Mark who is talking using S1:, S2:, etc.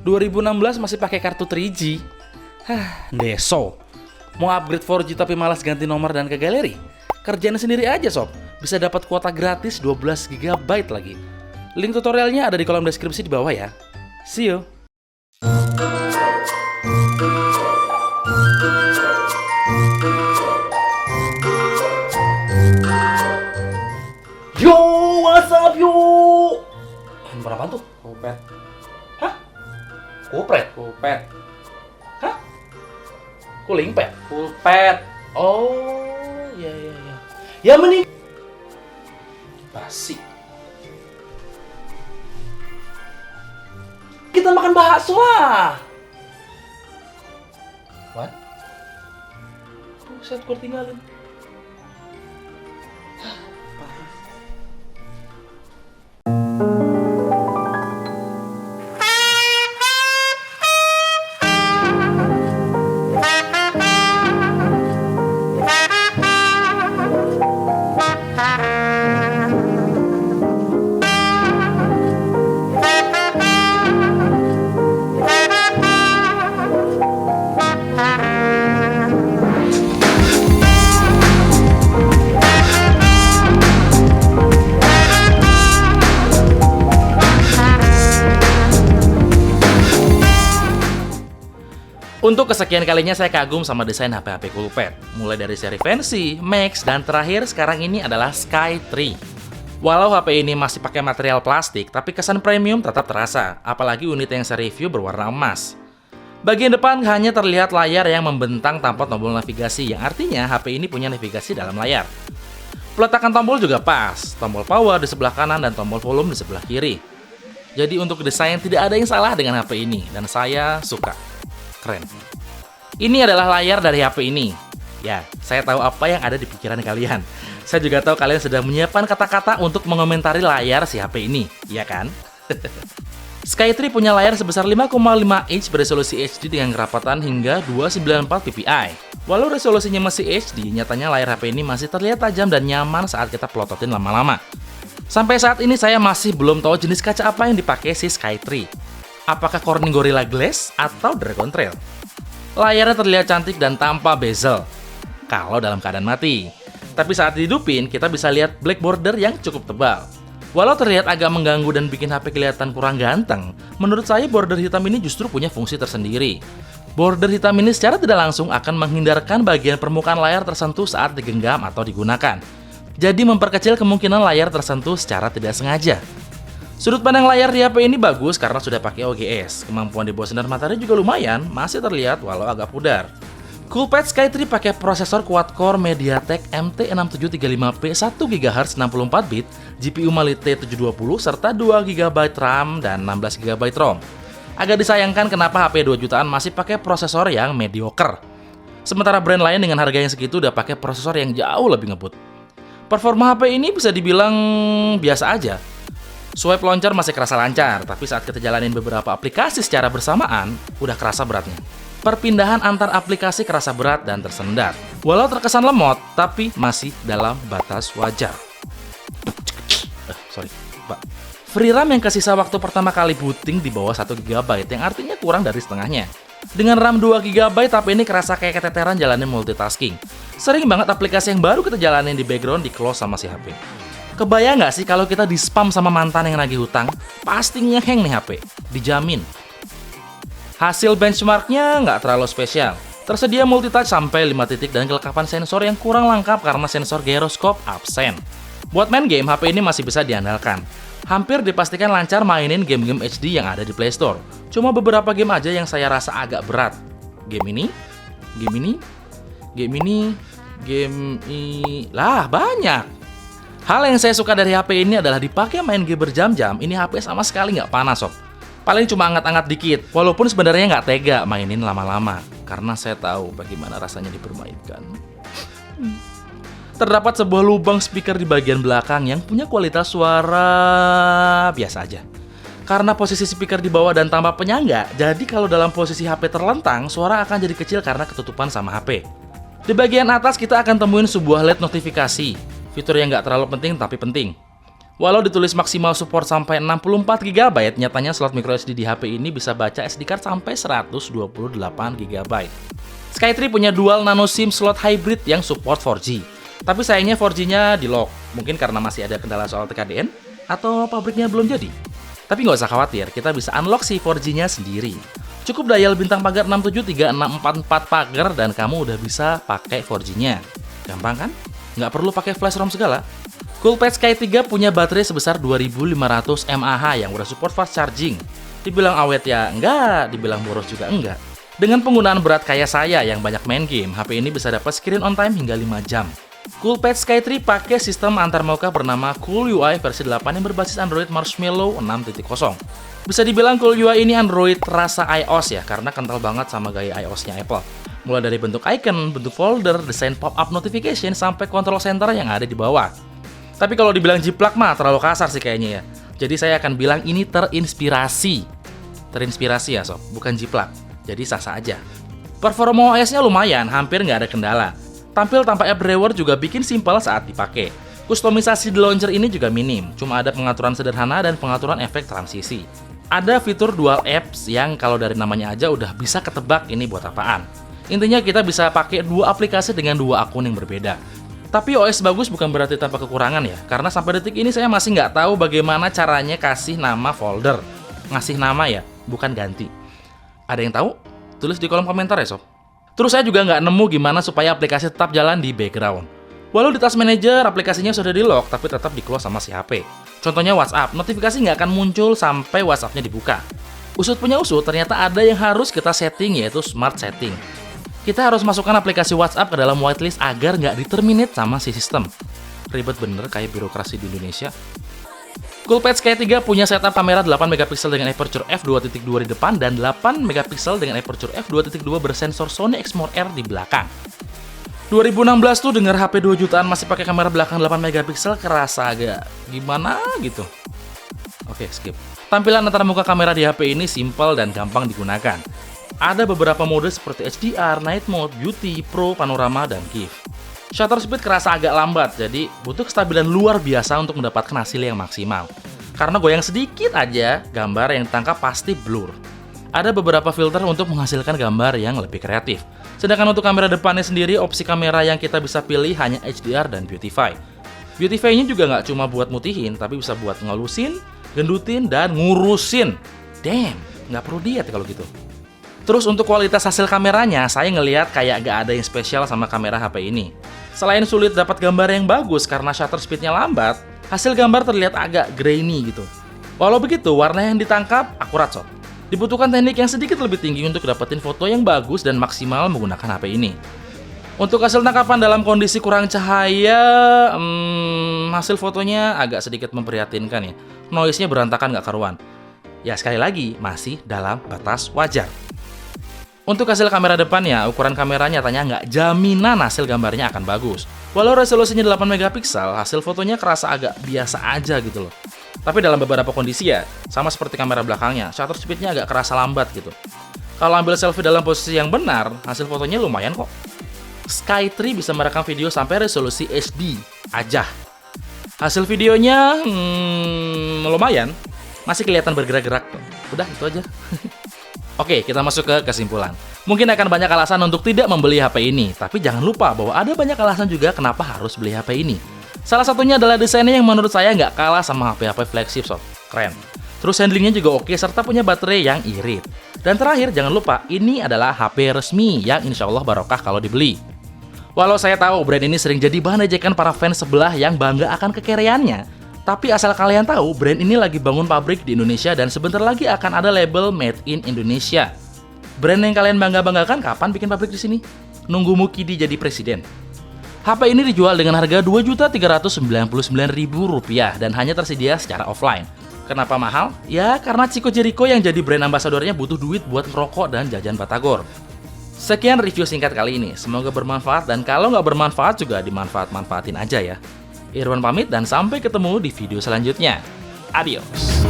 S1: 2016 masih pakai kartu 3G. Deso. Mau upgrade 4G tapi malas ganti nomor dan ke galeri? Kerjain sendiri aja sob. Bisa dapat kuota gratis 12 GB lagi. Link tutorialnya ada di kolom deskripsi di bawah ya. See you. Yo, what's up yo? Handphone apaan tuh?
S2: Kupet.
S1: Hah? Kupret?
S2: Kupet.
S1: Hah? Cooling pad?
S2: Pulpet.
S1: Oh, iya. Ya mending basi. Kita makan bakso lah. What? Buset, gue tinggalin. Untuk kesekian kalinya saya kagum sama desain HP-HP Coolpad. Mulai dari seri Fancy, Max, dan terakhir sekarang ini adalah Sky 3. Walau HP ini masih pakai material plastik, tapi kesan premium tetap terasa, apalagi unit yang saya review berwarna emas. Bagian depan hanya terlihat layar yang membentang tanpa tombol navigasi, yang artinya HP ini punya navigasi dalam layar. Peletakan tombol juga pas, tombol power di sebelah kanan dan tombol volume di sebelah kiri. Jadi untuk desain tidak ada yang salah dengan HP ini, dan saya suka. Keren. Ini adalah layar dari HP ini. Ya, saya tahu apa yang ada di pikiran kalian. Saya juga tahu kalian sudah menyiapkan kata-kata untuk mengomentari layar si HP ini, iya kan? Sky 3 punya layar sebesar 5,5 inch beresolusi HD dengan kerapatan hingga 294 ppi. Walau resolusinya masih HD, nyatanya layar HP ini masih terlihat tajam dan nyaman saat kita pelototin lama-lama. Sampai saat ini saya masih belum tahu jenis kaca apa yang dipakai si Sky 3. Apakah Corning Gorilla Glass atau Dragon Trail? Layarnya terlihat cantik dan tanpa bezel kalau dalam keadaan mati. Tapi saat dihidupin, kita bisa lihat black border yang cukup tebal. Walau terlihat agak mengganggu dan bikin HP kelihatan kurang ganteng, menurut saya border hitam ini justru punya fungsi tersendiri. Border hitam ini secara tidak langsung akan menghindarkan bagian permukaan layar tersentuh saat digenggam atau digunakan. Jadi memperkecil kemungkinan layar tersentuh secara tidak sengaja. Sudut pandang layar di HP ini bagus karena sudah pakai OGS. Kemampuan di bawah sinar matahari juga lumayan, masih terlihat walau agak pudar. Coolpad Sky 3 pakai prosesor quad-core MediaTek MT6735P 1GHz 64-bit, GPU Mali T720, serta 2GB RAM dan 16GB ROM. Agak disayangkan kenapa HP 2 jutaan masih pakai prosesor yang mediocre. Sementara brand lain dengan harga yang segitu udah pakai prosesor yang jauh lebih ngebut. Performa HP ini bisa dibilang biasa aja. Swipe launcher masih kerasa lancar, tapi saat kita jalanin beberapa aplikasi secara bersamaan, udah kerasa beratnya. Perpindahan antar aplikasi kerasa berat dan tersendat. Walau terkesan lemot, tapi masih dalam batas wajar. Free RAM yang kesisa waktu pertama kali booting di bawah 1GB, yang artinya kurang dari setengahnya. Dengan RAM 2GB, tapi ini kerasa kayak keteteran jalanin multitasking. Sering banget aplikasi yang baru kita jalanin di background di-close sama si HP. Kebayang nggak sih kalau kita di-spam sama mantan yang nagih hutang? Pasti ngeheng nih HP, dijamin. Hasil benchmarknya nggak terlalu spesial. Tersedia multitouch sampai 5 titik dan kelengkapan sensor yang kurang lengkap karena sensor gyroscope absen. Buat main game, HP ini masih bisa diandalkan. Hampir dipastikan lancar mainin game-game HD yang ada di Play Store. Cuma beberapa game aja yang saya rasa agak berat. Lah banyak. Hal yang saya suka dari HP ini adalah dipakai main game berjam-jam, ini HP sama sekali nggak panas sob. Paling cuma angkat-angkat dikit, walaupun sebenarnya nggak tega mainin lama-lama, karena saya tahu bagaimana rasanya dipermainkan. Terdapat sebuah lubang speaker di bagian belakang yang punya kualitas suara biasa aja. Karena posisi speaker di bawah dan tambah penyangga, jadi kalau dalam posisi HP terlentang, suara akan jadi kecil karena ketutupan sama HP. Di bagian atas kita akan temuin sebuah LED notifikasi. Fitur yang nggak terlalu penting tapi penting. Walau ditulis maksimal support sampai 64 GB, nyatanya slot microSD di HP ini bisa baca SD card sampai 128 GB. Sky3 punya dual nano SIM slot hybrid yang support 4G. Tapi sayangnya 4G-nya di lock, mungkin karena masih ada kendala soal TKDN atau pabriknya belum jadi. Tapi nggak usah khawatir, kita bisa unlock si 4G-nya sendiri. Cukup dial bintang pagar 673644 pagar dan kamu udah bisa pakai 4G-nya. Gampang kan? Nggak perlu pakai flash ROM segala. Coolpad Sky3 punya baterai sebesar 2500 mAh yang udah support fast charging. Dibilang awet ya enggak, dibilang boros juga enggak. Dengan penggunaan berat kayak saya yang banyak main game, HP ini bisa dapat screen on time hingga 5 jam. Coolpad Sky3 pakai sistem antarmuka bernama CoolUI versi 8 yang berbasis Android Marshmallow 6.0. Bisa dibilang CoolUI ini Android rasa iOS ya, karena kental banget sama gaya iOS-nya Apple. Mulai dari bentuk icon, bentuk folder, desain pop-up notification, sampai control center yang ada di bawah. Tapi kalau dibilang jiplak mah terlalu kasar sih kayaknya ya. Jadi saya akan bilang ini terinspirasi. Terinspirasi ya sob, bukan jiplak. Jadi sah-sah aja. Performa OS-nya lumayan, hampir nggak ada kendala. Tampil tanpa app drawer juga bikin simpel saat dipakai. Kustomisasi di launcher ini juga minim, cuma ada pengaturan sederhana dan pengaturan efek transisi. Ada fitur dual apps yang kalau dari namanya aja udah bisa ketebak ini buat apaan. Intinya kita bisa pakai dua aplikasi dengan dua akun yang berbeda. Tapi OS bagus bukan berarti tanpa kekurangan ya, karena sampai detik ini saya masih nggak tahu bagaimana caranya kasih nama folder. Ngasih nama ya, bukan ganti. Ada yang tahu? Tulis di kolom komentar ya sob. Terus saya juga nggak nemu gimana supaya aplikasi tetap jalan di background. Walau di Task Manager aplikasinya sudah di lock, tapi tetap di-close sama si HP. Contohnya WhatsApp, notifikasi nggak akan muncul sampai WhatsApp-nya dibuka. Usut punya usut, ternyata ada yang harus kita setting, yaitu Smart Setting. Kita harus masukkan aplikasi WhatsApp ke dalam whitelist agar nggak di-terminate sama si sistem. Ribet bener kayak birokrasi di Indonesia. Coolpad Sky3 punya setup kamera 8 megapiksel dengan aperture f2.2 di depan dan 8 megapiksel dengan aperture f2.2 bersensor Sony Exmor R di belakang. 2016 tuh denger HP 2 jutaan masih pakai kamera belakang 8 megapiksel kerasa agak gimana gitu. Oke, skip. Tampilan antarmuka kamera di HP ini simpel dan gampang digunakan. Ada beberapa mode seperti HDR, Night Mode, Beauty, Pro, Panorama, dan GIF. Shutter speed kerasa agak lambat, jadi butuh kestabilan luar biasa untuk mendapatkan hasil yang maksimal. Karena goyang sedikit aja, gambar yang ditangkap pasti blur. Ada beberapa filter untuk menghasilkan gambar yang lebih kreatif. Sedangkan untuk kamera depannya sendiri, opsi kamera yang kita bisa pilih hanya HDR dan Beautify. Beautify-nya juga nggak cuma buat mutihin, tapi bisa buat ngelusin, gendutin, dan ngurusin. Damn, nggak perlu diet kalau gitu. Terus untuk kualitas hasil kameranya, saya ngelihat kayak gak ada yang spesial sama kamera HP ini. Selain sulit dapat gambar yang bagus karena shutter speednya lambat, hasil gambar terlihat agak grainy gitu. Walau begitu, warna yang ditangkap akurat sob. Dibutuhkan teknik yang sedikit lebih tinggi untuk dapetin foto yang bagus dan maksimal menggunakan HP ini. Untuk hasil tangkapan dalam kondisi kurang cahaya, hasil fotonya agak sedikit memprihatinkan ya. Noise-nya berantakan gak karuan. Ya sekali lagi, masih dalam batas wajar. Untuk hasil kamera depannya, ukuran kamera nyatanya nggak jaminan hasil gambarnya akan bagus. Walau resolusinya 8 megapiksel, hasil fotonya kerasa agak biasa aja gitu loh. Tapi dalam beberapa kondisi ya, sama seperti kamera belakangnya, shutter speednya agak kerasa lambat gitu. Kalau ambil selfie dalam posisi yang benar, hasil fotonya lumayan kok. Sky3 bisa merekam video sampai resolusi HD aja. Hasil videonya lumayan, masih kelihatan bergerak-gerak. Udah, itu aja. Oke, kita masuk ke kesimpulan. Mungkin akan banyak alasan untuk tidak membeli HP ini, tapi jangan lupa bahwa ada banyak alasan juga kenapa harus beli HP ini. Salah satunya adalah desainnya yang menurut saya nggak kalah sama HP-HP flagship sob. Keren. Terus handlingnya juga oke, serta punya baterai yang irit. Dan terakhir, jangan lupa, ini adalah HP resmi yang insya Allah barokah kalau dibeli. Walau saya tahu brand ini sering jadi bahan ejekan para fans sebelah yang bangga akan kekereannya, tapi asal kalian tahu, brand ini lagi bangun pabrik di Indonesia dan sebentar lagi akan ada label Made in Indonesia. Brand yang kalian bangga-banggakan kapan bikin pabrik di sini? Nunggu Mukidi jadi presiden. HP ini dijual dengan harga Rp2.399.000 dan hanya tersedia secara offline. Kenapa mahal? Ya, karena Chico Jericho yang jadi brand ambasadornya butuh duit buat merokok dan jajan batagor. Sekian review singkat kali ini. Semoga bermanfaat dan kalau nggak bermanfaat juga dimanfaat-manfaatin aja ya. Irwan pamit dan sampai ketemu di video selanjutnya. Adios.